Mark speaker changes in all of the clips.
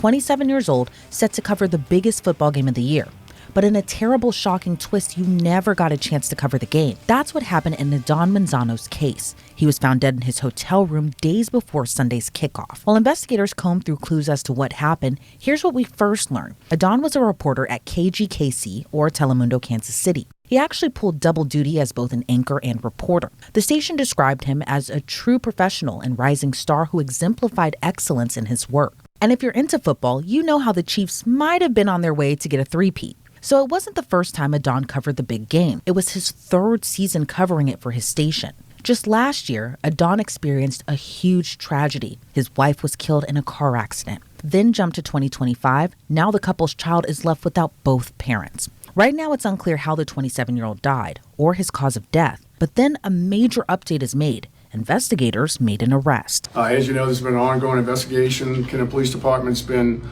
Speaker 1: 27 years old, set to cover the biggest football game of the year. But in a terrible, shocking twist, you never got a chance to cover the game. That's what happened in Adan Manzano's case. He was found dead in his hotel room days before Sunday's kickoff. While investigators combed through clues as to what happened, here's what we first learned. Adan was a reporter at KGKC, or Telemundo, Kansas City. He actually pulled double duty as both an anchor and reporter. The station described him as a true professional and rising star who exemplified excellence in his work. And if you're into football, you know how the Chiefs might have been on their way to get a three-peat. So it wasn't the first time Adan covered the big game. It was his third season covering it for his station. Just last year, Adan experienced a huge tragedy. His wife was killed in a car accident. Then jumped to 2025. Now the couple's child is left without both parents. Right now, it's unclear how the 27-year-old died or his cause of death. But then a major update is made. Investigators made an arrest.
Speaker 2: As you know, there's been an ongoing investigation. Kenner Police Department's been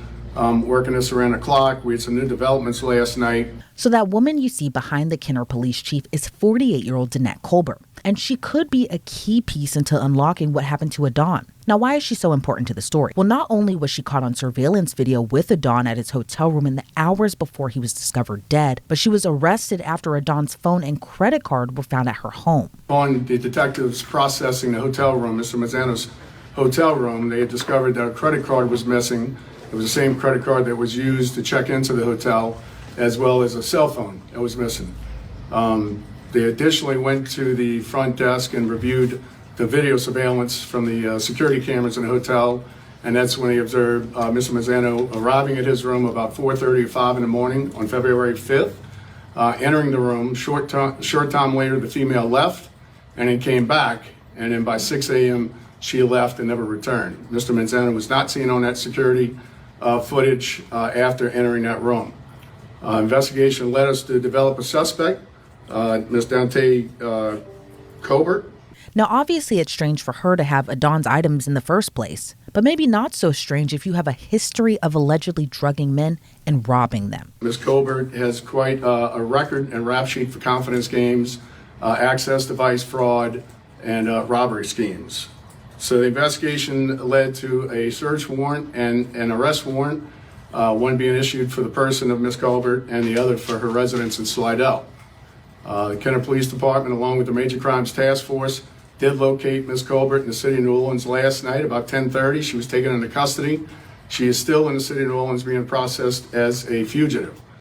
Speaker 2: working this around the clock. We had some new developments last night.
Speaker 1: So that woman you see behind the Kenner police chief is 48-year-old Danette Colbert. And she could be a key piece into unlocking what happened to Adan. Now, why is she so important to the story? Well, not only was she caught on surveillance video with Adan at his hotel room in the hours before he was discovered dead, but she was arrested after Adan's phone and credit card were found at her home.
Speaker 2: On the detectives processing the hotel room, Mr. Manzano's hotel room, they had discovered that a credit card was missing. It was the same credit card that was used to check into the hotel, as well as a cell phone that was missing. They additionally went to the front desk and reviewed the video surveillance from the security cameras in the hotel, and that's when they observed Mr. Manzano arriving at his room about 4:30 or 5 in the morning on February 5th, entering the room. Short time later, the female left, and then came back, and then by 6 a.m., she left and never returned. Mr. Manzano was not seen on that security footage after entering that room. Investigation led us to develop a suspect, Ms. Danette Colbert.
Speaker 1: Now, obviously, it's strange for her to have Adan's items in the first place, but maybe not so strange if you have a history of allegedly drugging men and robbing them.
Speaker 2: Ms. Colbert has quite a record and rap sheet for confidence games, access device fraud, and robbery schemes. So the investigation led to a search warrant and an arrest warrant, one being issued for the person of Ms. Colbert and the other for her residence in Slidell. The Kenner Police Department, along with the Major Crimes Task Force, did locate Ms. Colbert in the city of New Orleans last night about 10:30. She was taken into custody. She is still in the city of New Orleans being processed as a fugitive.